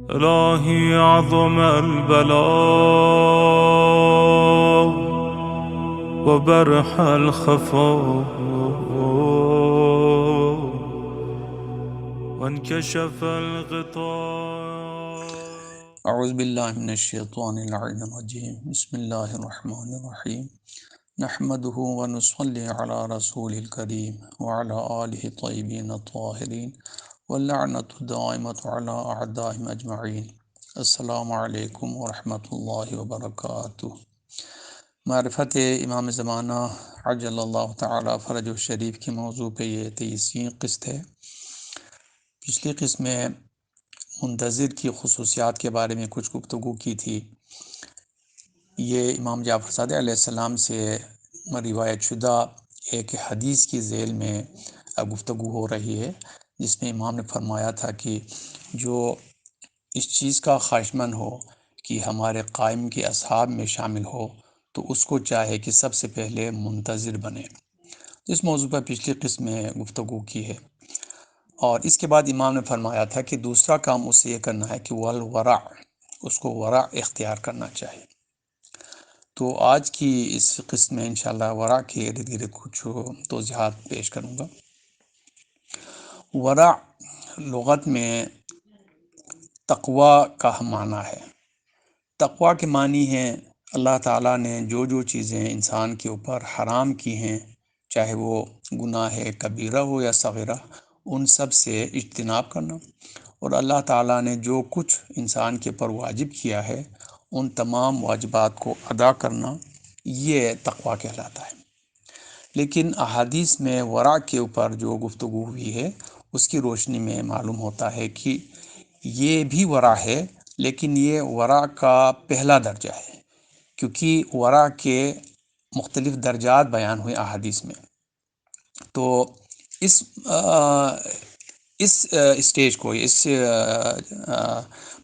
إلهي عظم البلاء وبرح الخفاء وانكشف الغطاء. اعوذ باللہ من الشیطان اللعین الرجیم. بسم اللہ الرحمن الرحیم. نحمده ونصلی علی رسول الکریم وعلی آلہ طیبین الطاہرین واللعنۃ الدائمۃ علی اعدائہم اجمعین. السلام علیکم ورحمۃ اللہ وبرکاتہ. معرفت امام زمانہ عجل اللہ تعالی فرج الشریف کے موضوع پہ یہ 23ویں قسط ہے. پچھلی قسط میں منتظر کی خصوصیات کے بارے میں کچھ گفتگو کی تھی. یہ امام جعفر صادق علیہ السلام سے روایت شدہ ایک حدیث کی ذیل میں گفتگو ہو رہی ہے، جس میں امام نے فرمایا تھا کہ جو اس چیز کا خواہشمند ہو کہ ہمارے قائم کے اصحاب میں شامل ہو تو اس کو چاہے کہ سب سے پہلے منتظر بنے. اس موضوع پر پچھلی قسم میں گفتگو کی ہے، اور اس کے بعد امام نے فرمایا تھا کہ دوسرا کام اسے یہ کرنا ہے کہ والورع، اس کو ورع اختیار کرنا چاہیے. تو آج کی اس قسم میں انشاءاللہ ورع کے ارد گرد کچھ توضیحات پیش کروں گا. ورع لغت میں تقوی کا معنی ہے. تقوی کے معنی ہے اللہ تعالیٰ نے جو چیزیں انسان کے اوپر حرام کی ہیں، چاہے وہ گناہ کبیرہ ہو یا صغیرہ، ان سب سے اجتناب کرنا، اور اللہ تعالیٰ نے جو کچھ انسان کے پر واجب کیا ہے ان تمام واجبات کو ادا کرنا، یہ تقوی کہلاتا ہے. لیکن احادیث میں ورع کے اوپر جو گفتگو ہوئی ہے اس کی روشنی میں معلوم ہوتا ہے کہ یہ بھی ورع ہے، لیکن یہ ورع کا پہلا درجہ ہے، کیونکہ ورع کے مختلف درجات بیان ہوئے احادیث میں. تو اس اسٹیج کو، اس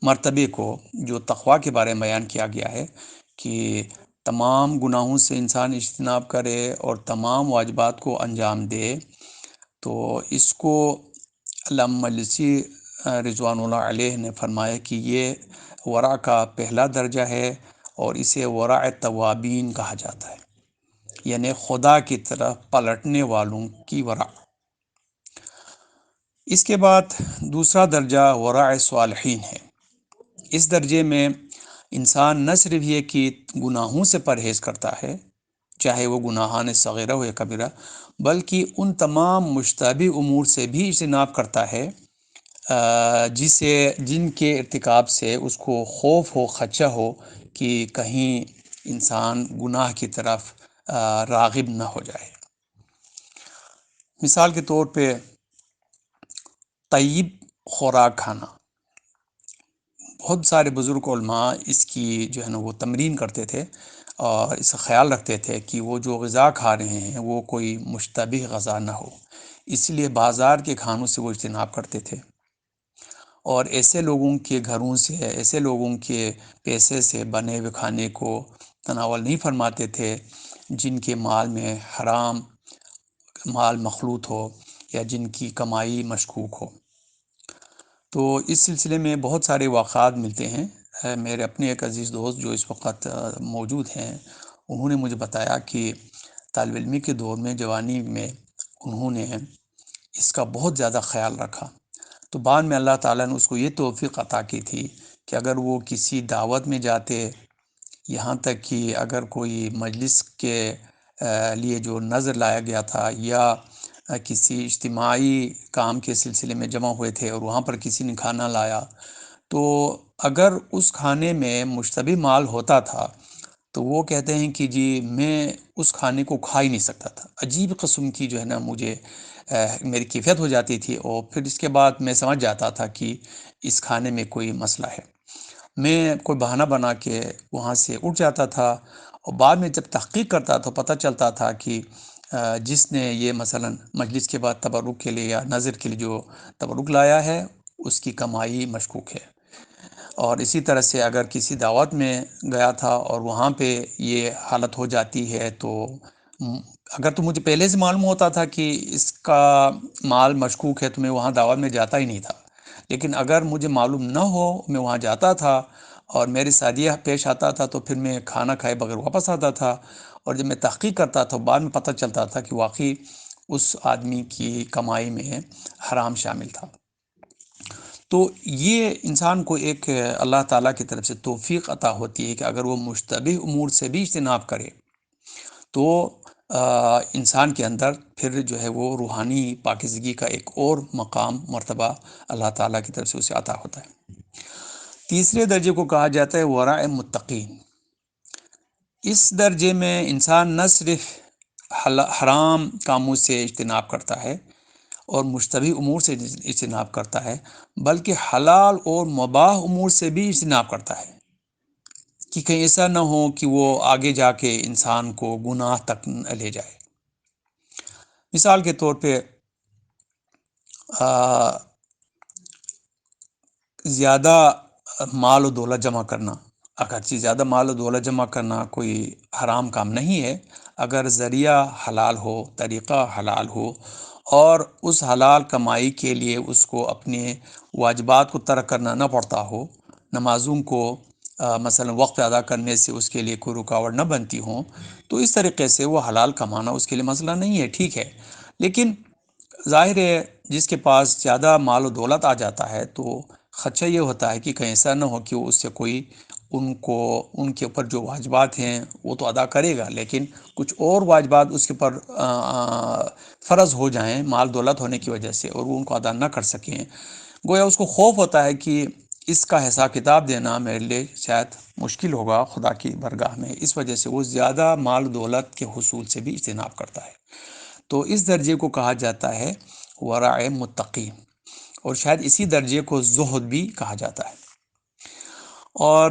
مرتبے کو جو تقوی کے بارے میں بیان کیا گیا ہے کہ تمام گناہوں سے انسان اجتناب کرے اور تمام واجبات کو انجام دے، تو اس کو علامہ مجلسی رضوان اللہ علیہ نے فرمایا کہ یہ ورع کا پہلا درجہ ہے، اور اسے ورع توابین کہا جاتا ہے، یعنی خدا کی طرف پلٹنے والوں کی ورع. اس کے بعد دوسرا درجہ ورع صالحین ہے. اس درجے میں انسان نہ صرف یہ کہ گناہوں سے پرہیز کرتا ہے، چاہے وہ گناہان صغیرہ ہو یا کبیرہ، بلکہ ان تمام مشتبہ امور سے بھی اجتناب کرتا ہے جن کے ارتکاب سے اس کو خوف ہو، خدشہ ہو کہ کہیں انسان گناہ کی طرف راغب نہ ہو جائے. مثال کے طور پہ طیب خوراک کھانا. بہت سارے بزرگ علماء اس کی جو ہے نا وہ تمرین کرتے تھے اور اس کا خیال رکھتے تھے کہ وہ جو غذا کھا رہے ہیں وہ کوئی مشتبہ غذا نہ ہو، اس لیے بازار کے کھانوں سے وہ اجتناب کرتے تھے، اور ایسے لوگوں کے گھروں سے، ایسے لوگوں کے پیسے سے بنے ہوئے کھانے کو تناول نہیں فرماتے تھے جن کے مال میں حرام مال مخلوط ہو یا جن کی کمائی مشکوک ہو. تو اس سلسلے میں بہت سارے واقعات ملتے ہیں. میرے اپنے ایک عزیز دوست جو اس وقت موجود ہیں، انہوں نے مجھے بتایا کہ طالب علمی کے دور میں، جوانی میں، انہوں نے اس کا بہت زیادہ خیال رکھا. تو بعد میں اللہ تعالیٰ نے اس کو یہ توفیق عطا کی تھی کہ اگر وہ کسی دعوت میں جاتے، یہاں تک کہ اگر کوئی مجلس کے لیے جو نظر لایا گیا تھا یا کسی اجتماعی کام کے سلسلے میں جمع ہوئے تھے اور وہاں پر کسی نے کھانا لایا، تو اگر اس کھانے میں مشتبہ مال ہوتا تھا تو وہ کہتے ہیں کہ جی میں اس کھانے کو کھا ہی نہیں سکتا تھا. عجیب قسم کی جو ہے نا مجھے میری کیفیت ہو جاتی تھی، اور پھر اس کے بعد میں سمجھ جاتا تھا کہ اس کھانے میں کوئی مسئلہ ہے. میں کوئی بہانہ بنا کے وہاں سے اٹھ جاتا تھا، اور بعد میں جب تحقیق کرتا تو پتہ چلتا تھا کہ جس نے یہ مثلا مجلس کے بعد تبرک کے لیے یا نظر کے لیے جو تبرک لایا ہے اس کی کمائی مشکوک ہے. اور اسی طرح سے اگر کسی دعوت میں گیا تھا اور وہاں پہ یہ حالت ہو جاتی ہے، تو اگر تو مجھے پہلے سے معلوم ہوتا تھا کہ اس کا مال مشکوک ہے تو میں وہاں دعوت میں جاتا ہی نہیں تھا. لیکن اگر مجھے معلوم نہ ہو، میں وہاں جاتا تھا اور میرے ساتھ یہ پیش آتا تھا تو پھر میں کھانا کھائے بغیر واپس آتا تھا، اور جب میں تحقیق کرتا تھا بعد میں پتہ چلتا تھا کہ واقعی اس آدمی کی کمائی میں حرام شامل تھا۔ تو یہ انسان کو ایک اللہ تعالیٰ کی طرف سے توفیق عطا ہوتی ہے کہ اگر وہ مشتبہ امور سے بھی اجتناب کرے تو انسان کے اندر پھر جو ہے وہ روحانی پاکیزگی کا ایک اور مقام مرتبہ اللہ تعالیٰ کی طرف سے اسے عطا ہوتا ہے۔ تیسرے درجے کو کہا جاتا ہے ورع متقین۔ اس درجے میں انسان نہ صرف حرام کاموں سے اجتناب کرتا ہے اور مشتبہ امور سے اجتناب کرتا ہے، بلکہ حلال اور مباح امور سے بھی اجتناب کرتا ہے کہ کہیں ایسا نہ ہو کہ وہ آگے جا کے انسان کو گناہ تک لے جائے۔ مثال کے طور پہ زیادہ مال و دولت جمع کرنا، اگرچہ زیادہ مال و دولت جمع کرنا کوئی حرام کام نہیں ہے، اگر ذریعہ حلال ہو، طریقہ حلال ہو، اور اس حلال کمائی کے لیے اس کو اپنے واجبات کو ترک کرنا نہ پڑتا ہو، نمازوں کو مثلا وقت پہ ادا کرنے سے اس کے لیے کوئی رکاوٹ نہ بنتی ہوں، تو اس طریقے سے وہ حلال کمانا اس کے لیے مسئلہ نہیں ہے، ٹھیک ہے۔ لیکن ظاہر ہے جس کے پاس زیادہ مال و دولت آ جاتا ہے تو خدشہ یہ ہوتا ہے کہ کہیں ایسا نہ ہو کہ اس سے کوئی ان کے اوپر جو واجبات ہیں وہ تو ادا کرے گا، لیکن کچھ اور واجبات اس کے اوپر فرض ہو جائیں مال دولت ہونے کی وجہ سے اور وہ ان کو ادا نہ کر سکیں، گویا اس کو خوف ہوتا ہے کہ اس کا حساب کتاب دینا میرے لیے شاید مشکل ہوگا خدا کی بارگاہ میں، اس وجہ سے وہ زیادہ مال دولت کے حصول سے بھی اجتناب کرتا ہے۔ تو اس درجے کو کہا جاتا ہے ورع متقین، اور شاید اسی درجے کو زہد بھی کہا جاتا ہے۔ اور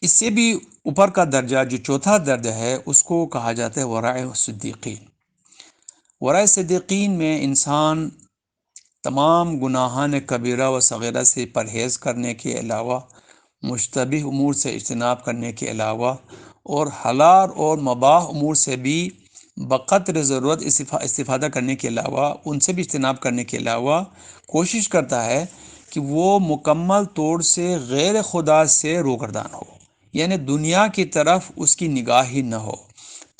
اس سے بھی اوپر کا درجہ جو چوتھا درجہ ہے اس کو کہا جاتا ہے ورع صدیقین۔ ورع صدیقین میں انسان تمام گناہان کبیرہ و صغیرہ سے پرہیز کرنے کے علاوہ، مشتبہ امور سے اجتناب کرنے کے علاوہ، اور حلال اور مباح امور سے بھی بقدر ضرورت استفادہ کرنے کے علاوہ، ان سے بھی اجتناب کرنے کے علاوہ کوشش کرتا ہے کہ وہ مکمل طور سے غیر خدا سے روگردان ہو، یعنی دنیا کی طرف اس کی نگاہ ہی نہ ہو،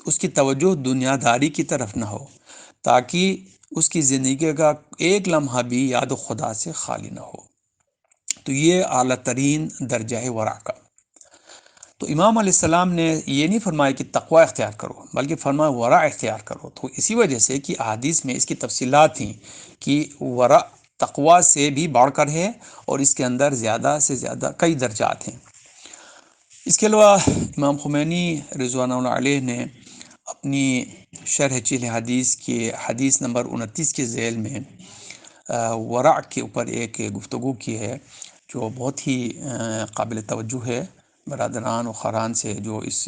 اس کی توجہ دنیا داری کی طرف نہ ہو، تاکہ اس کی زندگی کا ایک لمحہ بھی یاد خدا سے خالی نہ ہو۔ تو یہ اعلیٰ ترین درجہ ہے ورع کا۔ تو امام علیہ السلام نے یہ نہیں فرمایا کہ تقوی اختیار کرو، بلکہ فرمایا ورع اختیار کرو، تو اسی وجہ سے کہ احادیث میں اس کی تفصیلات تھیں کہ ورع تقوی سے بھی بڑھ کر ہے اور اس کے اندر زیادہ سے زیادہ کئی درجات ہیں۔ اس کے علاوہ امام خمینی رضوان اللہ علیہ نے اپنی شرح چل حدیث کے حدیث نمبر 29 کے ذیل میں ورع کے اوپر ایک گفتگو کی ہے جو بہت ہی قابل توجہ ہے۔ برادران و خوران سے جو اس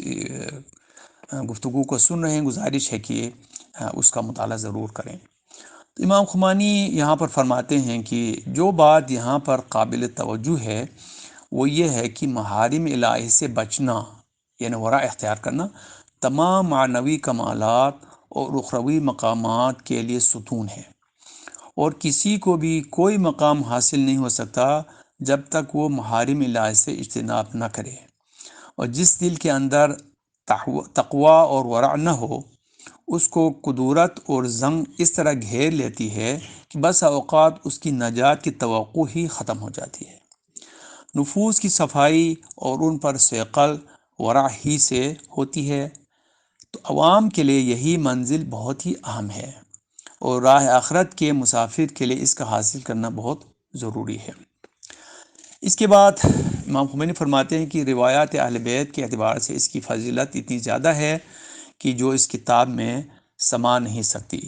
گفتگو کو سن رہے ہیں، گزارش ہے کہ اس کا مطالعہ ضرور کریں۔ تو امام خمینی یہاں پر فرماتے ہیں کہ جو بات یہاں پر قابل توجہ ہے وہ یہ ہے کہ محارم الہی سے بچنا، یعنی ورع اختیار کرنا، تمام معنوی کمالات اور اخروی مقامات کے لیے ستون ہے، اور کسی کو بھی کوئی مقام حاصل نہیں ہو سکتا جب تک وہ محارم الہی سے اجتناب نہ کرے۔ اور جس دل کے اندر تقوی اور ورع نہ ہو، اس کو قدورت اور زنگ اس طرح گھیر لیتی ہے کہ بس اوقات اس کی نجات کی توقع ہی ختم ہو جاتی ہے۔ نفوس کی صفائی اور ان پر ثقل ورع ہی سے ہوتی ہے۔ تو عوام کے لیے یہی منزل بہت ہی اہم ہے، اور راہ آخرت کے مسافر کے لیے اس کا حاصل کرنا بہت ضروری ہے۔ اس کے بعد امام خمینی فرماتے ہیں کہ روایات اہل بیت کے اعتبار سے اس کی فضیلت اتنی زیادہ ہے کہ جو اس کتاب میں سما نہیں سکتی۔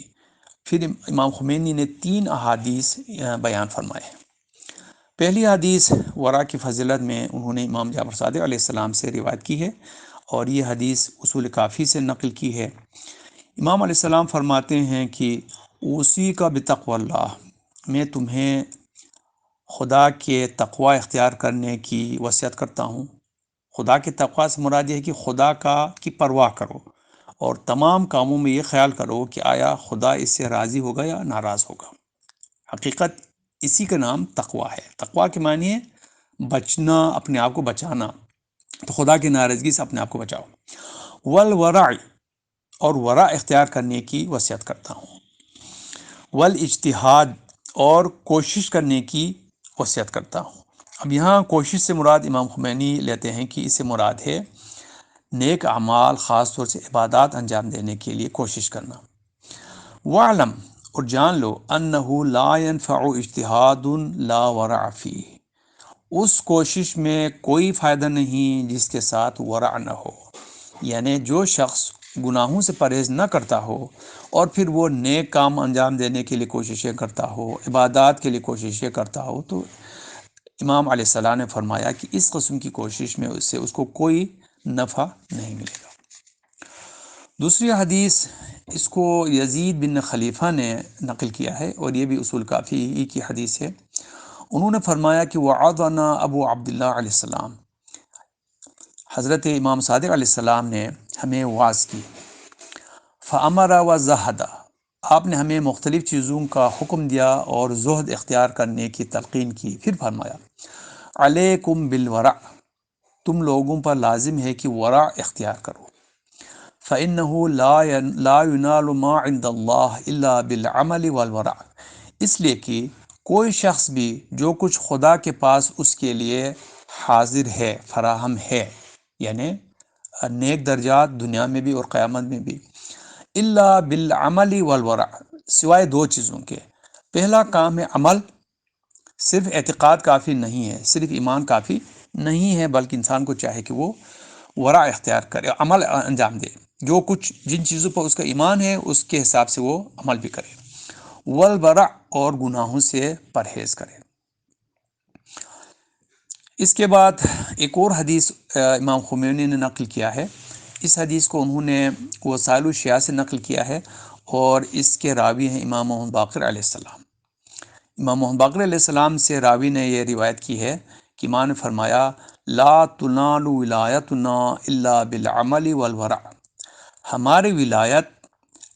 پھر امام خمینی نے 3 احادیث بیان فرمائے۔ پہلی حدیث ورع کی فضیلت میں انہوں نے امام جعفر صادق علیہ السلام سے روایت کی ہے، اور یہ حدیث اصول کافی سے نقل کی ہے۔ امام علیہ السلام فرماتے ہیں کہ اوصی کا بتقوی اللہ، میں تمہیں خدا کے تقوی اختیار کرنے کی وصیت کرتا ہوں۔ خدا کے تقوی سے مراد یہ ہے کہ خدا کی پرواہ کرو، اور تمام کاموں میں یہ خیال کرو کہ آیا خدا اس سے راضی ہوگا یا ناراض ہوگا۔ حقیقت اسی کا نام تقویٰ ہے۔ تقویٰ کے معنی ہے بچنا، اپنے آپ کو بچانا، تو خدا کی ناراضگی سے اپنے آپ کو بچاؤ۔ والورع، اور ورع اختیار کرنے کی وصیت کرتا ہوں۔ والاجتہاد، اور کوشش کرنے کی وصیت کرتا ہوں۔ اب یہاں کوشش سے مراد امام خمینی لیتے ہیں کہ اس سے مراد ہے نیک اعمال، خاص طور سے عبادات انجام دینے کے لیے کوشش کرنا۔ وَعْلَمْ، اور جان لو، أَنَّهُ لَا يَنْفَعُ اجتہاد لا ورع فیہ، اس کوشش میں کوئی فائدہ نہیں جس کے ساتھ ورع نہ ہو، یعنی جو شخص گناہوں سے پرہیز نہ کرتا ہو اور پھر وہ نیک کام انجام دینے کے لیے کوششیں کرتا ہو، عبادات کے لیے کوششیں کرتا ہو، تو امام علیہ السلام نے فرمایا کہ اس قسم کی کوشش میں اس کو کوئی نفع نہیں ملے گا۔ دوسری حدیث، اس کو یزید بن خلیفہ نے نقل کیا ہے، اور یہ بھی اصول کافی ہی کی حدیث ہے۔ انہوں نے فرمایا کہ وعظنا ابو عبداللہ علیہ السلام، حضرت امام صادق علیہ السلام نے ہمیں واعظ کی۔ فامر وزہد، آپ نے ہمیں مختلف چیزوں کا حکم دیا اور زہد اختیار کرنے کی تلقین کی۔ پھر فرمایا علیکم بالورع، تم لوگوں پر لازم ہے کہ ورع اختیار کرو۔ فإنه لا ينال ما عند اللہ الا بالعمل والورع، اس لیے کہ کوئی شخص بھی جو کچھ خدا کے پاس اس کے لیے حاضر ہے، فراہم ہے، یعنی نیک درجات دنیا میں بھی اور قیامت میں بھی، الا بالعمل والورع، سوائے دو چیزوں کے۔ پہلا کام ہے عمل، صرف اعتقاد کافی نہیں ہے، صرف ایمان کافی نہیں ہے، بلکہ انسان کو چاہے کہ وہ ورع اختیار کرے، عمل انجام دے، جو کچھ جن چیزوں پر اس کا ایمان ہے اس کے حساب سے وہ عمل بھی کرے۔ والورع، اور گناہوں سے پرہیز کرے۔ اس کے بعد ایک اور حدیث امام خمینی نے نقل کیا ہے۔ اس حدیث کو انہوں نے وسائل الشیعہ سے نقل کیا ہے، اور اس کے راوی ہیں امام محمد باقر علیہ السلام۔ امام محمد باقر علیہ السلام سے راوی نے یہ روایت کی ہے کہ امام نے فرمایا لا تنال ولایتنا الا بالعمل والورع، ہماری ولایت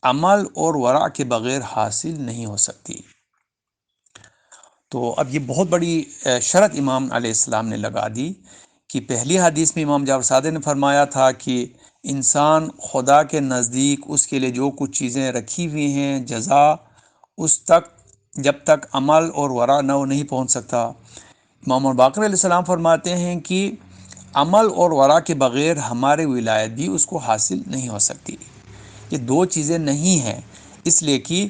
عمل اور ورع کے بغیر حاصل نہیں ہو سکتی۔ تو اب یہ بہت بڑی شرط امام علیہ السلام نے لگا دی کہ پہلی حدیث میں امام جعفر صادق نے فرمایا تھا کہ انسان خدا کے نزدیک اس کے لیے جو کچھ چیزیں رکھی ہوئی ہیں جزا، اس تک جب تک عمل اور ورع نہ نہیں پہنچ سکتا۔ امام باقر علیہ السلام فرماتے ہیں کہ عمل اور ورع کے بغیر ہمارے ولایت بھی اس کو حاصل نہیں ہو سکتی۔ یہ دو چیزیں نہیں ہیں، اس لیے کہ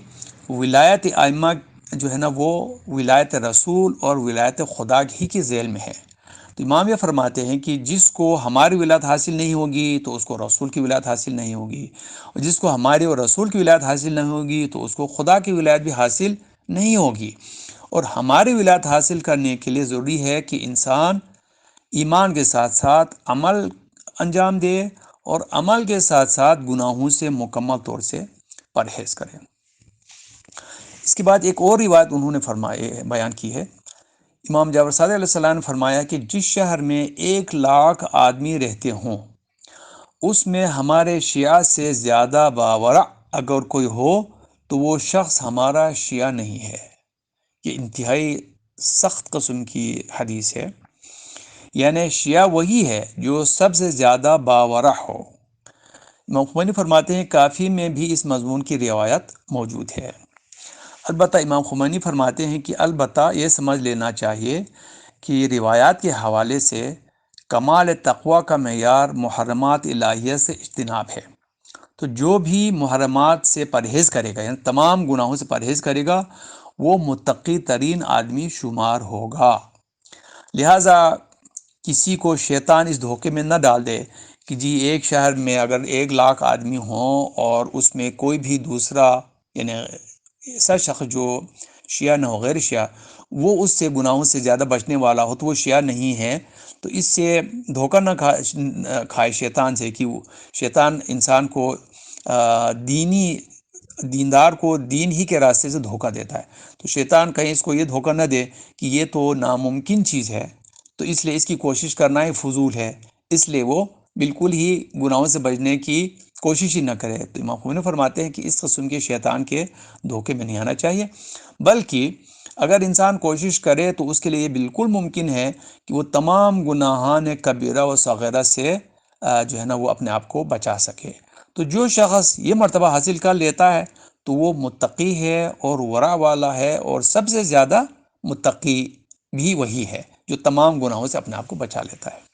ولایت ائمہ جو ہے نا وہ ولایت رسول اور ولایت خدا ہی کے ذیل میں ہے۔ تو امام یہ فرماتے ہیں کہ جس کو ہماری ولایت حاصل نہیں ہوگی تو اس کو رسول کی ولایت حاصل نہیں ہوگی، اور جس کو ہماری اور رسول کی ولایت حاصل نہیں ہوگی تو اس کو خدا کی ولایت بھی حاصل نہیں ہوگی۔ اور ہماری ولایت حاصل کرنے کے لیے ضروری ہے کہ انسان ایمان کے ساتھ ساتھ عمل انجام دے، اور عمل کے ساتھ ساتھ گناہوں سے مکمل طور سے پرہیز کرے۔ اس کے بعد ایک اور روایت انہوں نے بیان کی ہے۔ امام جعفر صادق علیہ السلام نے فرمایا کہ جس شہر میں 1,00,000 آدمی رہتے ہوں اس میں ہمارے شیعہ سے زیادہ باورع اگر کوئی ہو تو وہ شخص ہمارا شیعہ نہیں ہے۔ یہ انتہائی سخت قسم کی حدیث ہے، یعنی شیعہ وہی ہے جو سب سے زیادہ باورع ہو۔ امام خمینی فرماتے ہیں کافی میں بھی اس مضمون کی روایت موجود ہے۔ البتہ امام خمینی فرماتے ہیں کہ البتہ یہ سمجھ لینا چاہیے کہ روایات کے حوالے سے کمال تقوی کا معیار محرمات الہیہ سے اجتناب ہے۔ تو جو بھی محرمات سے پرہیز کرے گا، یعنی تمام گناہوں سے پرہیز کرے گا، وہ متقی ترین آدمی شمار ہوگا۔ لہٰذا کسی کو شیطان اس دھوکے میں نہ ڈال دے کہ جی ایک شہر میں اگر 1,00,000 آدمی ہوں اور اس میں کوئی بھی دوسرا یعنی ایسا شخص جو شیعہ نہ ہو، غیر شیعہ، وہ اس سے گناہوں سے زیادہ بچنے والا ہو تو وہ شیعہ نہیں ہے، تو اس سے دھوکہ نہ کھائے شیطان سے، کہ شیطان انسان کو دیندار کو دین ہی کے راستے سے دھوکہ دیتا ہے۔ تو شیطان کہیں اس کو یہ دھوکہ نہ دے کہ یہ تو ناممکن چیز ہے، تو اس لیے اس کی کوشش کرنا ہی فضول ہے، اس لیے وہ بالکل ہی گناہوں سے بچنے کی کوشش ہی نہ کرے۔ تو امام خمینی فرماتے ہیں کہ اس قسم کے شیطان کے دھوکے میں نہیں آنا چاہیے، بلکہ اگر انسان کوشش کرے تو اس کے لیے یہ بالکل ممکن ہے کہ وہ تمام گناہان کبیرہ و صغیرہ سے جو ہے نا وہ اپنے آپ کو بچا سکے۔ تو جو شخص یہ مرتبہ حاصل کر لیتا ہے تو وہ متقی ہے اور ورع والا ہے، اور سب سے زیادہ متقی بھی وہی ہے جو تمام گناہوں سے اپنے آپ کو بچا لیتا ہے۔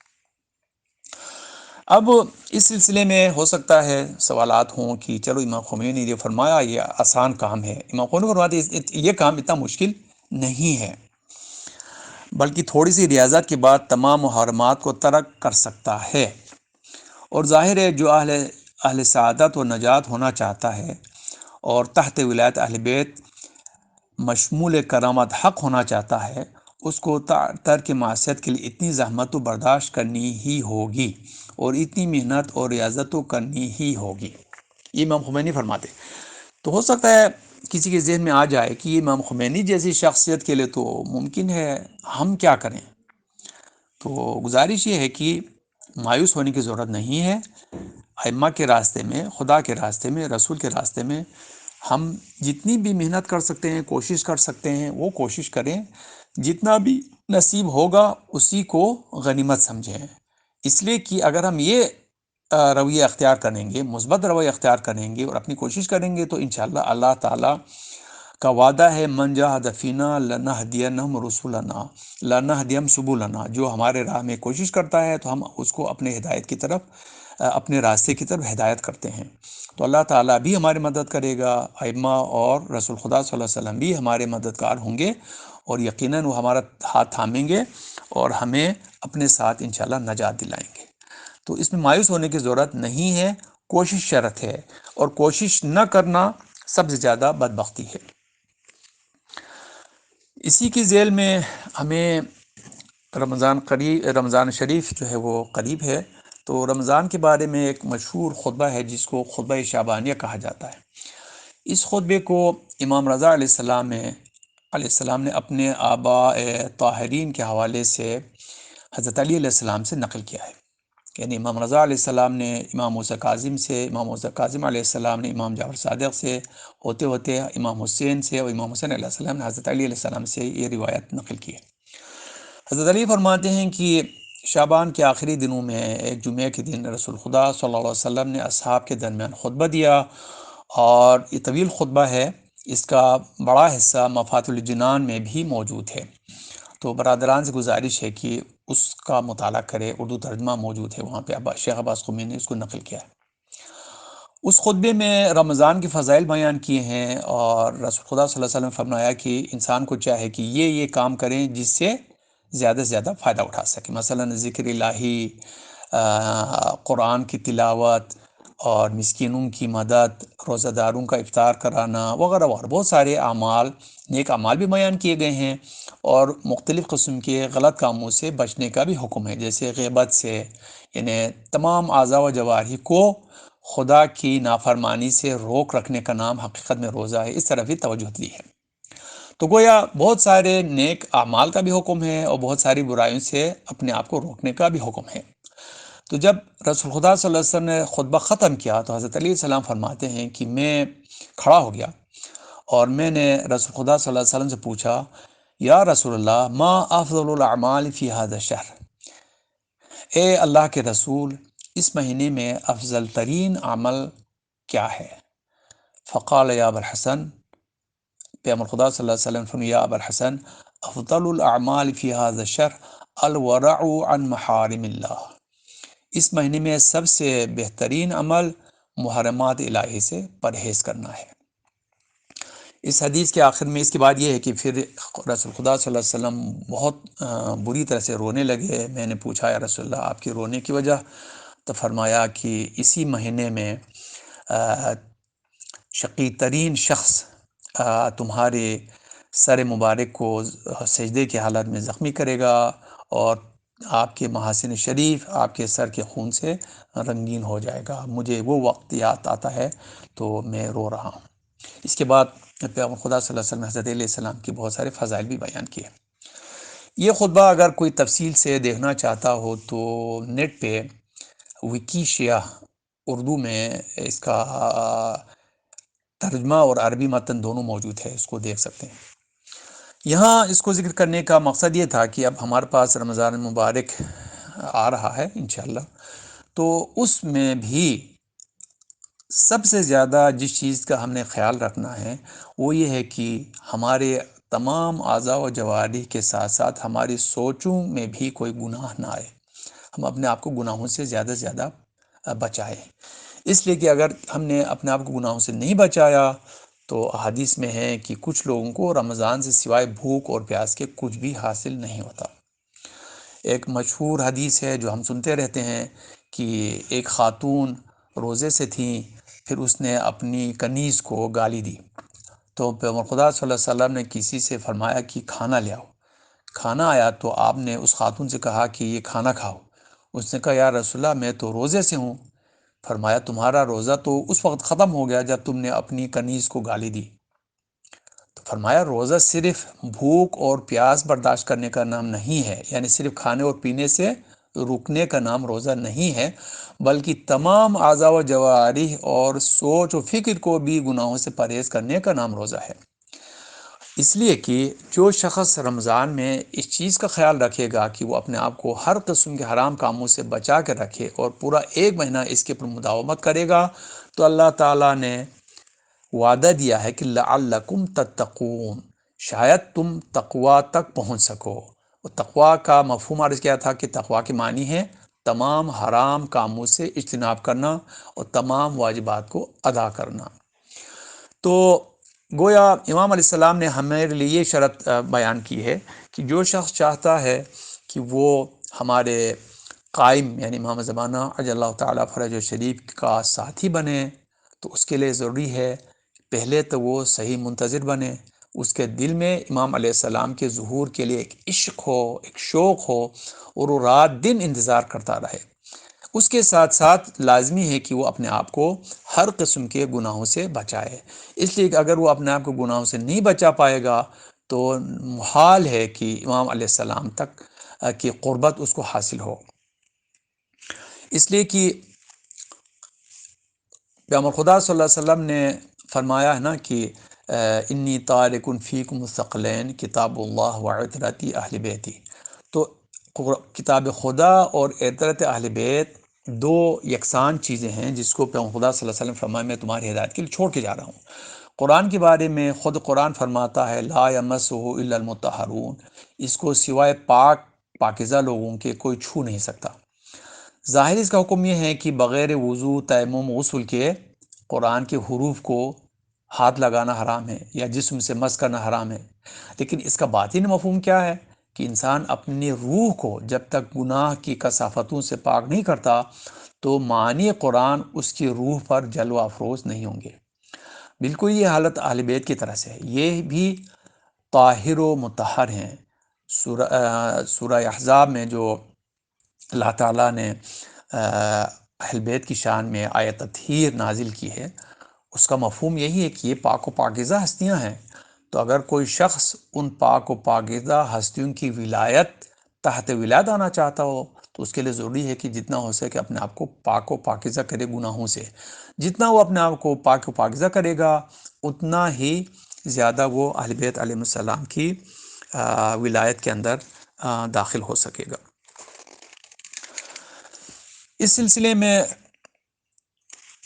اب اس سلسلے میں ہو سکتا ہے سوالات ہوں کہ چلو امام خمینی نے یہ فرمایا یہ آسان کام ہے۔ امام خمینی فرماتے ہیں یہ کام اتنا مشکل نہیں ہے، بلکہ تھوڑی سی ریاضت کے بعد تمام محرمات کو ترک کر سکتا ہے۔ اور ظاہر ہے جو اہل سعادت و نجات ہونا چاہتا ہے اور تحت ولایت اہل بیت مشمول کرامت حق ہونا چاہتا ہے، اس کو ترک معصیت کے لیے اتنی زحمت و برداشت کرنی ہی ہوگی اور اتنی محنت اور ریاضت تو کرنی ہی ہوگی۔ یہ امام خمینی فرماتے۔ تو ہو سکتا ہے کسی کے ذہن میں آ جائے کہ یہ امام خمینی جیسی شخصیت کے لیے تو ممکن ہے، ہم کیا کریں؟ تو گزارش یہ ہے کہ مایوس ہونے کی ضرورت نہیں ہے۔ ائمہ کے راستے میں، خدا کے راستے میں، رسول کے راستے میں ہم جتنی بھی محنت کر سکتے ہیں، کوشش کر سکتے ہیں، وہ کوشش کریں۔ جتنا بھی نصیب ہوگا اسی کو غنیمت سمجھیں، اس لیے کہ اگر ہم یہ رویہ اختیار کریں گے، مثبت رویہ اختیار کریں گے اور اپنی کوشش کریں گے تو انشاءاللہ اللہ تعالیٰ کا وعدہ ہے من جاہد فینا لنہدینہم رسلنا لنہدیم سبلنا، جو ہمارے راہ میں کوشش کرتا ہے تو ہم اس کو اپنے ہدایت کی طرف، اپنے راستے کی طرف ہدایت کرتے ہیں۔ تو اللہ تعالیٰ بھی ہماری مدد کرے گا، ائمہ اور رسول خدا صلی اللہ علیہ وسلم بھی ہمارے مددگار ہوں گے، اور یقیناً وہ ہمارا ہاتھ تھامیں گے اور ہمیں اپنے ساتھ انشاءاللہ نجات دلائیں گے۔ تو اس میں مایوس ہونے کی ضرورت نہیں ہے، کوشش شرط ہے، اور کوشش نہ کرنا سب سے زیادہ بدبختی ہے۔ اسی کی ذیل میں ہمیں رمضان شریف جو ہے وہ قریب ہے، تو رمضان کے بارے میں ایک مشہور خطبہ ہے جس کو خطبہ شعبانیہ کہا جاتا ہے۔ اس خطبے کو امام رضا علیہ السلام نے اپنے آباء طاہرین کے حوالے سے حضرت علی علیہ السلام سے نقل کیا ہے۔ یعنی امام رضا علیہ السلام نے امام موسیٰ کاظم سے، امام موسیٰ کاظم علیہ السلام نے امام جعفر صادق سے، ہوتے ہوتے امام حسین سے، اور امام حسین علیہ السلام نے حضرت علی علیہ السلام سے یہ روایت نقل کی ہے۔ حضرت علی فرماتے ہیں کہ شعبان کے آخری دنوں میں ایک جمعہ کے دن رسول خدا صلی اللہ علیہ وسلم نے اصحاب کے درمیان خطبہ دیا، اور یہ طویل خطبہ ہے، اس کا بڑا حصہ مفاتح الجنان میں بھی موجود ہے۔ تو برادران سے گزارش ہے کہ اس کا مطالعہ کرے، اردو ترجمہ موجود ہے وہاں پہ، شیخ عباس قمی نے اس کو نقل کیا ہے۔ اس خطبے میں رمضان کے فضائل بیان کیے ہیں، اور رسول خدا صلی اللہ علیہ وسلم نے فرمایا کہ انسان کو چاہے کہ یہ کام کریں جس سے زیادہ سے زیادہ فائدہ اٹھا سکے، مثلا ذکر الہی، قرآن کی تلاوت، اور مسکینوں کی مدد، روزہ داروں کا افطار کرانا وغیرہ وغیرہ، بہت سارے اعمال، نیک اعمال بھی بیان کیے گئے ہیں، اور مختلف قسم کے غلط کاموں سے بچنے کا بھی حکم ہے، جیسے غیبت سے، یعنی تمام اعضاء و جوارح کو خدا کی نافرمانی سے روک رکھنے کا نام حقیقت میں روزہ ہے، اس طرف بھی توجہ دی ہے۔ تو گویا بہت سارے نیک اعمال کا بھی حکم ہے، اور بہت ساری برائیوں سے اپنے آپ کو روکنے کا بھی حکم ہے۔ تو جب رسول خدا صلی اللہ علیہ وسلم نے خطبہ ختم کیا تو حضرت علیہ السلام فرماتے ہیں کہ میں کھڑا ہو گیا، اور میں نے رسول خدا صلی اللہ علیہ وسلم سے پوچھا، یا رسول اللہ ما افضل الاعمال فی هذا الشہر، اے اللہ کے رسول اس مہینے میں افضل ترین عمل کیا ہے؟ فقال یا ابا الحسن، پیغمبر خدا صلی اللہ علیہ وسلم فرمایا، یا ابا الحسن افضل الاعمال فی هذا الشہر الورع عن محارم اللہ، اس مہینے میں سب سے بہترین عمل محرمات الہی سے پرہیز کرنا ہے۔ اس حدیث کے آخر میں اس کے بعد یہ ہے کہ پھر رسول خدا صلی اللہ علیہ وسلم بہت بری طرح سے رونے لگے۔ میں نے پوچھا یا رسول اللہ آپ کی رونے کی وجہ؟ تو فرمایا کہ اسی مہینے میں شقی ترین شخص تمہارے سر مبارک کو سجدے کی حالت میں زخمی کرے گا، اور آپ کے محاسن شریف آپ کے سر کے خون سے رنگین ہو جائے گا، مجھے وہ وقت یاد آتا ہے تو میں رو رہا ہوں۔ اس کے بعد پیغمبر خدا صلی اللہ علیہ وسلم حضرت علیہ السلام کی بہت سارے فضائل بھی بیان کیے۔ یہ خطبہ اگر کوئی تفصیل سے دیکھنا چاہتا ہو تو نیٹ پہ ویکیشیا اردو میں اس کا ترجمہ اور عربی متن دونوں موجود ہے، اس کو دیکھ سکتے ہیں۔ یہاں اس کو ذکر کرنے کا مقصد یہ تھا کہ اب ہمارے پاس رمضان المبارک آ رہا ہے انشاءاللہ، تو اس میں بھی سب سے زیادہ جس چیز کا ہم نے خیال رکھنا ہے وہ یہ ہے کہ ہمارے تمام اعضاء و جوارح کے ساتھ ساتھ ہماری سوچوں میں بھی کوئی گناہ نہ آئے، ہم اپنے آپ کو گناہوں سے زیادہ بچائیں۔ اس لیے کہ اگر ہم نے اپنے آپ کو گناہوں سے نہیں بچایا تو حدیث میں ہے کہ کچھ لوگوں کو رمضان سے سوائے بھوک اور پیاس کے کچھ بھی حاصل نہیں ہوتا۔ ایک مشہور حدیث ہے جو ہم سنتے رہتے ہیں کہ ایک خاتون روزے سے تھیں، پھر اس نے اپنی کنیز کو گالی دی، تو پیغمبر خدا صلی اللہ علیہ وسلم نے کسی سے فرمایا کہ کھانا لے آؤ۔ کھانا آیا تو آپ نے اس خاتون سے کہا کہ یہ کھانا کھاؤ۔ اس نے کہا یا رسول اللہ میں تو روزے سے ہوں۔ فرمایا تمہارا روزہ تو اس وقت ختم ہو گیا جب تم نے اپنی کنیز کو گالی دی۔ تو فرمایا روزہ صرف بھوک اور پیاس برداشت کرنے کا نام نہیں ہے، یعنی صرف کھانے اور پینے سے رکنے کا نام روزہ نہیں ہے، بلکہ تمام اعضاء و جوارح اور سوچ و فکر کو بھی گناہوں سے پرہیز کرنے کا نام روزہ ہے۔ اس لیے کہ جو شخص رمضان میں اس چیز کا خیال رکھے گا کہ وہ اپنے آپ کو ہر قسم کے حرام کاموں سے بچا کے رکھے اور پورا ایک مہینہ اس کے پر مداومت کرے گا، تو اللہ تعالیٰ نے وعدہ دیا ہے کہ لعلکم تتقون، شاید تم تقوا تک پہنچ سکو۔ اور تقوا کا مفہوم عرض کیا تھا کہ تقوا کی معنی ہے تمام حرام کاموں سے اجتناب کرنا اور تمام واجبات کو ادا کرنا۔ تو گویا امام علیہ السلام نے ہمارے لیے یہ شرط بیان کی ہے کہ جو شخص چاہتا ہے کہ وہ ہمارے قائم یعنی امام زمانہ عجل اللہ تعالیٰ فرج و شریف کا ساتھی بنے، تو اس کے لیے ضروری ہے پہلے تو وہ صحیح منتظر بنے، اس کے دل میں امام علیہ السلام کے ظہور کے لیے ایک عشق ہو، ایک شوق ہو، اور وہ رات دن انتظار کرتا رہے۔ اس کے ساتھ ساتھ لازمی ہے کہ وہ اپنے آپ کو ہر قسم کے گناہوں سے بچائے، اس لیے کہ اگر وہ اپنے آپ کو گناہوں سے نہیں بچا پائے گا تو محال ہے کہ امام علیہ السلام تک کی قربت اس کو حاصل ہو۔ اس لیے کہ پیغمبر خدا صلی اللہ علیہ وسلم نے فرمایا ہے نا کہ انی تارک فیکم الثقلین کتاب اللہ و عطرتی اہل بیتی، تو کتاب خدا اور عطرت اہل بیت دو یکساں چیزیں ہیں جس کو پیغمبر خدا صلی اللہ علیہ وسلم فرمایا میں تمہاری ہدایت کے لیے چھوڑ کے جا رہا ہوں۔ قرآن کے بارے میں خود قرآن فرماتا ہے لا یمسہ الا المطہرون، اس کو سوائے پاکیزہ لوگوں کے کوئی چھو نہیں سکتا۔ ظاہر اس کا حکم یہ ہے کہ بغیر وضو تیمم غسل کے قرآن کے حروف کو ہاتھ لگانا حرام ہے یا جسم سے مس کرنا حرام ہے، لیکن اس کا باطن مفہوم کیا ہے کہ انسان اپنی روح کو جب تک گناہ کی کثافتوں سے پاک نہیں کرتا تو معانی قرآن اس کی روح پر جلوہ افروز نہیں ہوں گے۔ بالکل یہ حالت اہل بیت کی طرح سے ہے، یہ بھی طاہر و مطہر ہیں۔ سورہ احزاب میں جو اللہ تعالیٰ نے اہل بیت کی شان میں آیت تطہیر نازل کی ہے، اس کا مفہوم یہی ہے کہ یہ پاک و پاکیزہ ہستیاں ہیں، تو اگر کوئی شخص ان پاک و پاکیزہ ہستیوں کی ولایت تحت ولایت آنا چاہتا ہو تو اس کے لیے ضروری ہے کہ جتنا ہو سکے اپنے آپ کو پاک و پاکیزہ کرے گناہوں سے۔ جتنا وہ اپنے آپ کو پاک و پاکیزہ کرے گا اتنا ہی زیادہ وہ اہل بیت علیہ السلام کی ولایت کے اندر داخل ہو سکے گا۔ اس سلسلے میں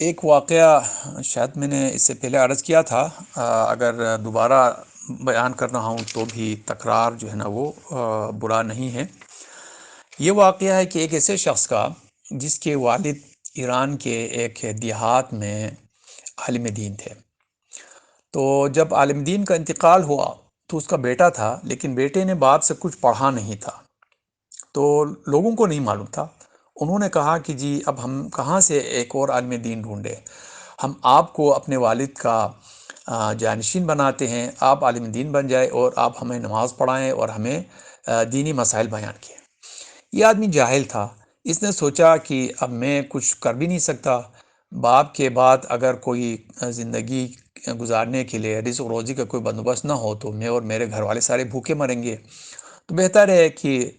ایک واقعہ شاید میں نے اس سے پہلے عرض کیا تھا، اگر دوبارہ بیان کر رہا ہوں تو بھی تکرار جو ہے نا وہ برا نہیں ہے۔ یہ واقعہ ہے کہ ایک ایسے شخص کا جس کے والد ایران کے ایک دیہات میں عالم دین تھے، تو جب عالم دین کا انتقال ہوا تو اس کا بیٹا تھا، لیکن بیٹے نے باپ سے کچھ پڑھا نہیں تھا، تو لوگوں کو نہیں معلوم تھا۔ انہوں نے کہا کہ جی اب ہم کہاں سے ایک اور عالم دین ڈھونڈے، ہم آپ کو اپنے والد کا جانشین بناتے ہیں، آپ عالم دین بن جائے اور آپ ہمیں نماز پڑھائیں اور ہمیں دینی مسائل بیان کیے۔ یہ آدمی جاہل تھا، اس نے سوچا کہ اب میں کچھ کر بھی نہیں سکتا، باپ کے بعد اگر کوئی زندگی گزارنے کے لیے رزق روزی کا کوئی بندوبست نہ ہو تو میں اور میرے گھر والے سارے بھوکے مریں گے، تو بہتر ہے کہ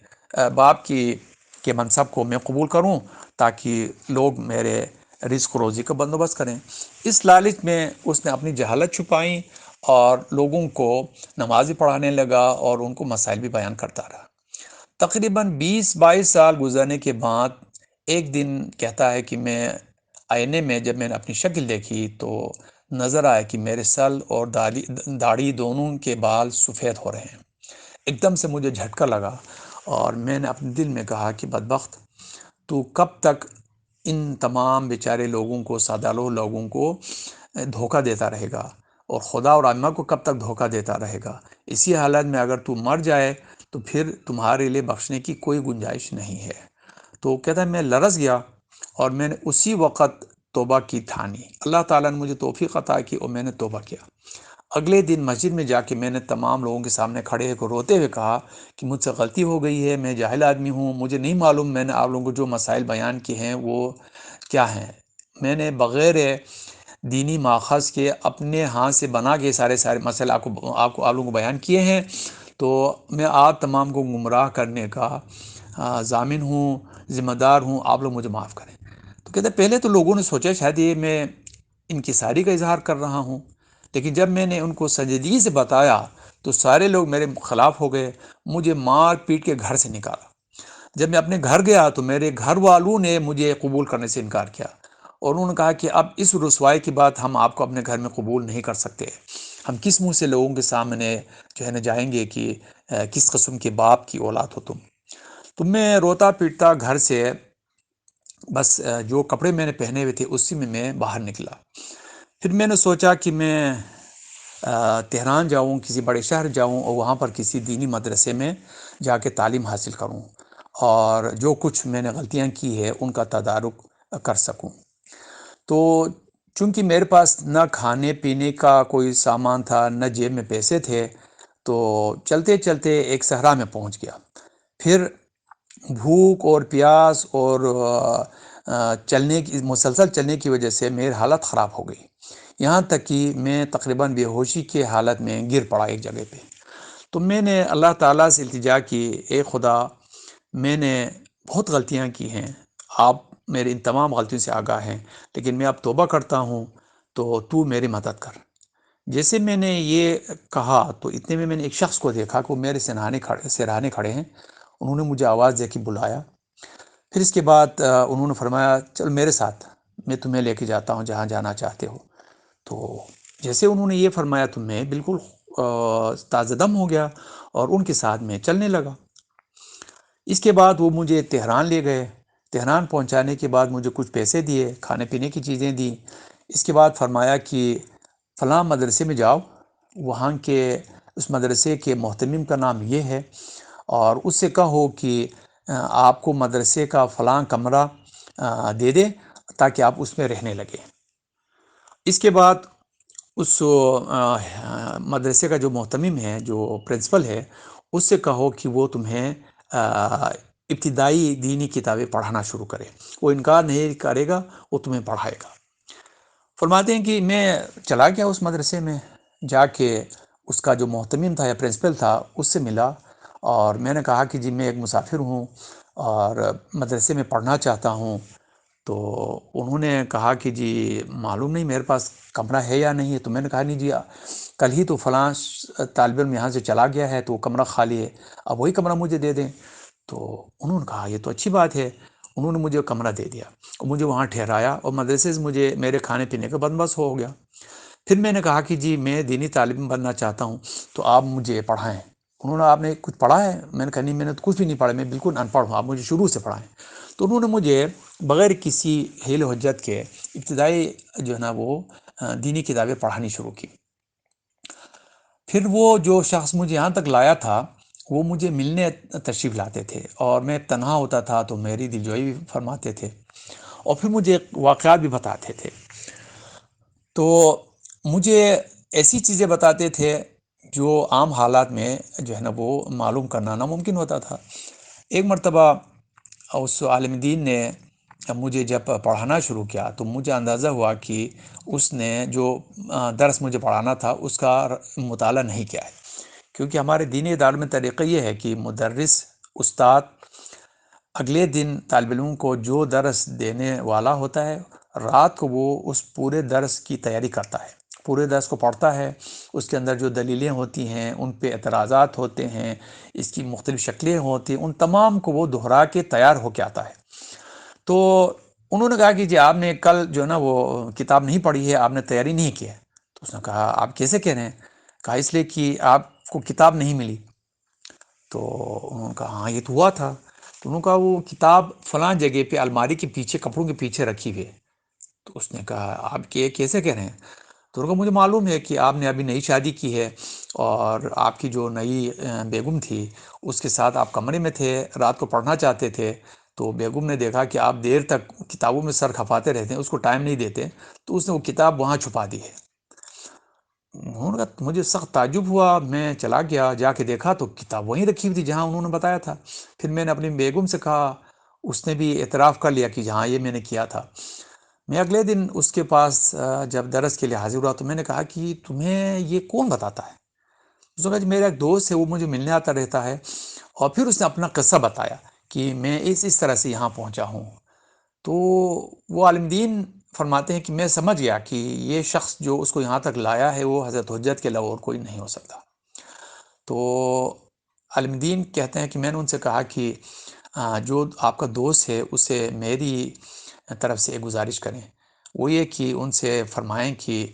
باپ کے منصب کو میں قبول کروں تاکہ لوگ میرے رزق روزی کا بندوبست کریں۔ اس لالچ میں اس نے اپنی جہالت چھپائیں اور لوگوں کو نماز بھی پڑھانے لگا اور ان کو مسائل بھی بیان کرتا رہا۔ تقریباً 20-22 سال گزرنے کے بعد ایک دن کہتا ہے کہ میں آئینے میں جب میں نے اپنی شکل دیکھی تو نظر آیا کہ میرے سل اور داڑھی دونوں کے بال سفید ہو رہے ہیں۔ ایک دم سے مجھے جھٹکا لگا اور میں نے اپنے دل میں کہا کہ بدبخت، تو کب تک ان تمام بیچارے لوگوں کو، سادہ لوگوں کو دھوکہ دیتا رہے گا، اور خدا اور عامہ کو کب تک دھوکہ دیتا رہے گا؟ اسی حالت میں اگر تو مر جائے تو پھر تمہارے لیے بخشنے کی کوئی گنجائش نہیں ہے۔ تو کہتا ہے میں لرز گیا اور میں نے اسی وقت توبہ کی ٹھانی۔ اللہ تعالیٰ نے مجھے توفیق عطا کی اور میں نے توبہ کیا۔ اگلے دن مسجد میں جا کے میں نے تمام لوگوں کے سامنے کھڑے ہو کر روتے ہوئے کہا کہ مجھ سے غلطی ہو گئی ہے، میں جاہل آدمی ہوں، مجھے نہیں معلوم میں نے آپ لوگوں کو جو مسائل بیان کیے ہیں وہ کیا ہیں۔ میں نے بغیر دینی ماخذ کے اپنے ہاتھ سے بنا کے سارے مسائل آپ لوگوں کو بیان کیے ہیں، تو میں آپ تمام کو گمراہ کرنے کا ضامن ہوں، ذمہ دار ہوں، آپ لوگ مجھے معاف کریں۔ تو کہتے پہلے تو لوگوں نے سوچا شاید یہ میں انکساری کا اظہار کر رہا ہوں، لیکن جب میں نے ان کو سنجیدگی سے بتایا تو سارے لوگ میرے خلاف ہو گئے، مجھے مار پیٹ کے گھر سے نکالا۔ جب میں اپنے گھر گیا تو میرے گھر والوں نے مجھے قبول کرنے سے انکار کیا، اور انہوں نے کہا کہ اب اس رسوائی کی بات ہم آپ کو اپنے گھر میں قبول نہیں کر سکتے، ہم کس منہ سے لوگوں کے سامنے جو ہے نا جائیں گے کہ کس قسم کے باپ کی اولاد ہو تم۔ تو میں روتا پیٹتا گھر سے بس جو کپڑے میں نے پہنے ہوئے تھے اسی میں باہر نکلا۔ پھر میں نے سوچا کہ میں تہران جاؤں، کسی بڑے شہر جاؤں اور وہاں پر کسی دینی مدرسے میں جا کے تعلیم حاصل کروں اور جو کچھ میں نے غلطیاں کی ہے ان کا تدارک کر سکوں۔ تو چونکہ میرے پاس نہ کھانے پینے کا کوئی سامان تھا، نہ جیب میں پیسے تھے، تو چلتے چلتے ایک صحرا میں پہنچ گیا۔ پھر بھوک اور پیاس اور مسلسل چلنے کی وجہ سے میری حالت خراب ہو گئی، یہاں تک کہ میں تقریباً بے ہوشی کے حالت میں گر پڑا ایک جگہ پہ۔ تو میں نے اللہ تعالیٰ سے التجا کی، اے خدا، میں نے بہت غلطیاں کی ہیں، آپ میری ان تمام غلطیوں سے آگاہ ہیں، لیکن میں اب توبہ کرتا ہوں، تو میری مدد کر۔ جیسے میں نے یہ کہا تو اتنے میں نے ایک شخص کو دیکھا کہ وہ میرے سراہنے کھڑے ہیں۔ انہوں نے مجھے آواز دے کے بلایا، پھر اس کے بعد انہوں نے فرمایا چل میرے ساتھ، میں تمہیں لے کے جاتا ہوں جہاں جانا چاہتے ہو۔ تو جیسے انہوں نے یہ فرمایا تو میں بالکل تازہ دم ہو گیا اور ان کے ساتھ میں چلنے لگا۔ اس کے بعد وہ مجھے تہران لے گئے۔ تہران پہنچانے کے بعد مجھے کچھ پیسے دیے، کھانے پینے کی چیزیں دی۔ اس کے بعد فرمایا کہ فلاں مدرسے میں جاؤ، وہاں کے اس مدرسے کے محتمم کا نام یہ ہے، اور اس سے کہو کہ آپ کو مدرسے کا فلاں کمرہ دے دے تاکہ آپ اس میں رہنے لگے۔ اس کے بعد اس مدرسے کا جو محتمم ہے، جو پرنسپل ہے، اس سے کہو کہ وہ تمہیں ابتدائی دینی کتابیں پڑھانا شروع کرے، وہ انکار نہیں کرے گا، وہ تمہیں پڑھائے گا۔ فرماتے ہیں کہ میں چلا گیا اس مدرسے میں، جا کے اس کا جو محتمم تھا یا پرنسپل تھا اس سے ملا، اور میں نے کہا کہ جی میں ایک مسافر ہوں اور مدرسے میں پڑھنا چاہتا ہوں۔ تو انہوں نے کہا کہ جی معلوم نہیں میرے پاس کمرہ ہے یا نہیں ہے۔ تو میں نے کہا نہیں جی، کل ہی تو فلاں طالب علم یہاں سے چلا گیا ہے تو وہ کمرہ خالی ہے، اب وہی کمرہ مجھے دے دیں۔ تو انہوں نے کہا یہ تو اچھی بات ہے۔ انہوں نے مجھے کمرہ دے دیا اور مجھے وہاں ٹھہرایا، اور مدرسے سے مجھے میرے کھانے پینے کا بندوبست ہو گیا۔ پھر میں نے کہا کہ جی میں دینی طالب علم بننا چاہتا ہوں، تو آپ مجھے پڑھائیں۔ انہوں نے آپ نے کچھ پڑھا ہے؟ میں نے کہا نہیں، میں نے تو کچھ بھی نہیں پڑھا، میں بالکل ان پڑھ ہوں، آپ مجھے شروع سے پڑھائیں۔ تو انہوں نے مجھے بغیر کسی حیل و حجت کے ابتدائی جو ہے نا وہ دینی کتابیں پڑھانی شروع کی۔ پھر وہ جو شخص مجھے یہاں تک لایا تھا وہ مجھے ملنے تشریف لاتے تھے، اور میں تنہا ہوتا تھا تو میری دلجوئی بھی فرماتے تھے، اور پھر مجھے واقعات بھی بتاتے تھے۔ تو مجھے ایسی چیزیں بتاتے تھے جو عام حالات میں جو ہے نا وہ معلوم کرنا ناممکن ہوتا تھا۔ ایک مرتبہ اس عالم دین نے مجھے جب پڑھانا شروع کیا تو مجھے اندازہ ہوا کہ اس نے جو درس مجھے پڑھانا تھا اس کا مطالعہ نہیں کیا ہے، کیونکہ ہمارے دینی ادارے میں طریقہ یہ ہے کہ مدرس استاد اگلے دن طالب علموں کو جو درس دینے والا ہوتا ہے، رات کو وہ اس پورے درس کی تیاری کرتا ہے، پورے درس کو پڑھتا ہے، اس کے اندر جو دلیلیں ہوتی ہیں، ان پہ اعتراضات ہوتے ہیں، اس کی مختلف شکلیں ہوتی ہیں، ان تمام کو وہ دہرا کے تیار ہو کے آتا ہے۔ تو انہوں نے کہا کہ جی آپ نے کل جو ہے نا وہ کتاب نہیں پڑھی ہے، آپ نے تیاری نہیں کی ہے۔ تو اس نے کہا آپ کیسے کہہ رہے ہیں؟ کہا اس لیے کہ آپ کو کتاب نہیں ملی۔ تو انہوں نے کہا ہاں یہ تو ہوا تھا۔ تو انہوں نے کہا وہ کتاب فلاں جگہ پہ الماری کے پیچھے، کپڑوں کے پیچھے رکھی ہوئی ہے۔ تو اس نے کہا آپ کیسے کہہ رہے ہیں؟ تو انہوں نے کہا مجھے معلوم ہے کہ آپ نے ابھی نئی شادی کی ہے، اور آپ کی جو نئی بیگم تھی اس کے ساتھ آپ کمرے میں تھے، رات کو پڑھنا چاہتے تھے، تو بیگم نے دیکھا کہ آپ دیر تک کتابوں میں سر کھپاتے رہتے ہیں، اس کو ٹائم نہیں دیتے، تو اس نے وہ کتاب وہاں چھپا دی ہے۔ انہوں نے کہا مجھے سخت تعجب ہوا، میں چلا گیا، جا کے دیکھا تو کتاب وہیں رکھی ہوئی تھی جہاں انہوں نے بتایا تھا۔ پھر میں نے اپنی بیگم سے کہا، اس نے بھی اعتراف کر لیا کہ ہاں یہ میں نے کیا تھا۔ میں اگلے دن اس کے پاس جب درس کے لیے حاضر ہوا تو میں نے کہا کہ تمہیں یہ کون بتاتا ہے؟ اس نے کہا جی میرا ایک دوست ہے، وہ مجھے ملنے آتا رہتا ہے، اور پھر اس نے اپنا قصہ بتایا کہ میں اس طرح سے یہاں پہنچا ہوں۔ تو وہ عالم دین فرماتے ہیں کہ میں سمجھ گیا کہ یہ شخص جو اس کو یہاں تک لایا ہے وہ حضرت حجت کے علاوہ اور کوئی نہیں ہو سکتا۔ تو عالم دین کہتے ہیں کہ میں نے ان سے کہا کہ جو آپ کا دوست ہے اسے میری طرف سے ایک گزارش کریں، وہ یہ کہ ان سے فرمائیں کہ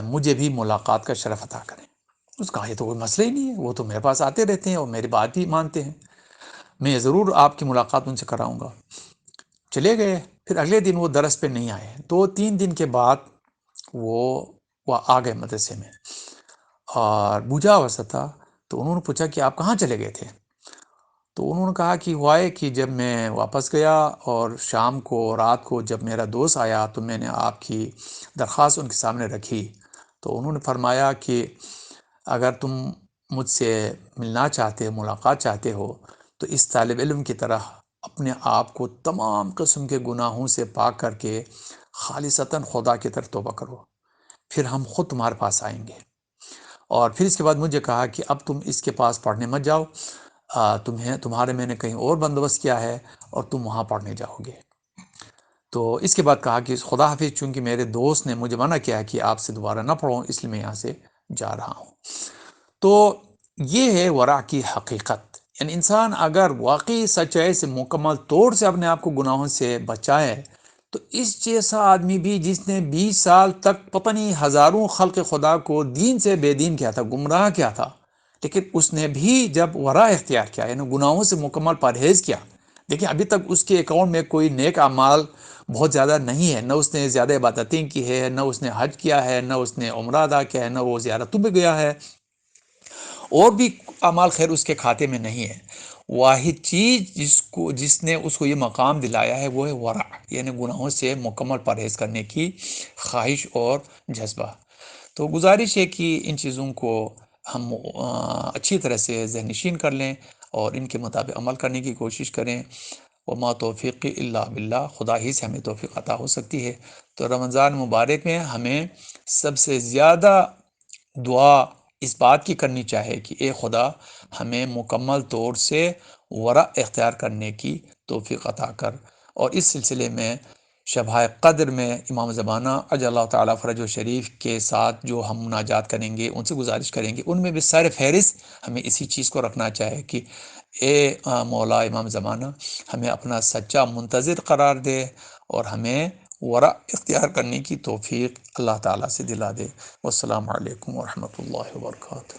مجھے بھی ملاقات کا شرف عطا کریں۔ اس کہا یہ تو کوئی مسئلہ ہی نہیں ہے، وہ تو میرے پاس آتے رہتے ہیں اور میری بات بھی مانتے ہیں، میں ضرور آپ کی ملاقات ان سے کراؤں گا۔ چلے گئے۔ پھر اگلے دن وہ درس پہ نہیں آئے، 2-3 دن کے بعد وہ آ گئے مدرسے میں، اور بوجھا ہوا تھا۔ تو انہوں نے پوچھا کہ آپ کہاں چلے گئے تھے؟ تو انہوں نے کہا کہ ہوا ہے کہ جب میں واپس گیا اور شام کو رات کو جب میرا دوست آیا تو میں نے آپ کی درخواست ان کے سامنے رکھی، تو انہوں نے فرمایا کہ اگر تم مجھ سے ملنا چاہتے، ملاقات چاہتے ہو، تو اس طالب علم کی طرح اپنے آپ کو تمام قسم کے گناہوں سے پاک کر کے خالصتاً خدا کی طرف توبہ کرو، پھر ہم خود تمہارے پاس آئیں گے۔ اور پھر اس کے بعد مجھے کہا کہ اب تم اس کے پاس پڑھنے مت جاؤ، تمہارے میں نے کہیں اور بندوبست کیا ہے اور تم وہاں پڑھنے جاؤ گے۔ تو اس کے بعد کہا کہ خدا حافظ، چونکہ میرے دوست نے مجھے منع کیا ہے کہ آپ سے دوبارہ نہ پڑھوں، اس لیے میں یہاں سے جا رہا ہوں۔ تو یہ ہے ورع کی حقیقت، یعنی انسان اگر واقعی سچائی سے مکمل طور سے اپنے آپ کو گناہوں سے بچائے، تو اس جیسا آدمی بھی جس نے 20 سال تک پتہ نہیں ہزاروں خلق خدا کو دین سے بے دین کیا تھا، گمراہ کیا تھا، لیکن اس نے بھی جب ورع اختیار کیا، یعنی گناہوں سے مکمل پرہیز کیا، دیکھیں ابھی تک اس کے اکاؤنٹ میں کوئی نیک اعمال بہت زیادہ نہیں ہے، نہ اس نے زیادہ عبادتیں کی ہے، نہ اس نے حج کیا ہے، نہ اس نے عمرہ ادا کیا ہے، نہ وہ زیارتوں پہ گیا ہے، اور بھی اعمال خیر اس کے کھاتے میں نہیں ہے۔ واحد چیز جس نے اس کو یہ مقام دلایا ہے وہ ہے ورع، یعنی گناہوں سے مکمل پرہیز کرنے کی خواہش اور جذبہ۔ تو گزارش ہے کہ ان چیزوں کو ہم اچھی طرح سے ذہن نشین کر لیں اور ان کے مطابق عمل کرنے کی کوشش کریں۔ وما توفیقی الا باللہ، خدا ہی سے ہمیں توفیق عطا ہو سکتی ہے۔ تو رمضان مبارک میں ہمیں سب سے زیادہ دعا اس بات کی کرنی چاہے کہ اے خدا ہمیں مکمل طور سے ورع اختیار کرنے کی توفیق عطا کر۔ اور اس سلسلے میں شبۂ قدر میں امام زمانہ عجل اللہ تعالیٰ فرج و شریف کے ساتھ جو ہم مناجات کریں گے، ان سے گزارش کریں گے، ان میں بھی سر فہرست ہمیں اسی چیز کو رکھنا چاہے کہ اے مولا امام زمانہ ہمیں اپنا سچا منتظر قرار دے اور ہمیں ورع اختیار کرنے کی توفیق اللہ تعالیٰ سے دلا دے۔ والسلام علیکم ورحمۃ اللہ وبرکاتہ۔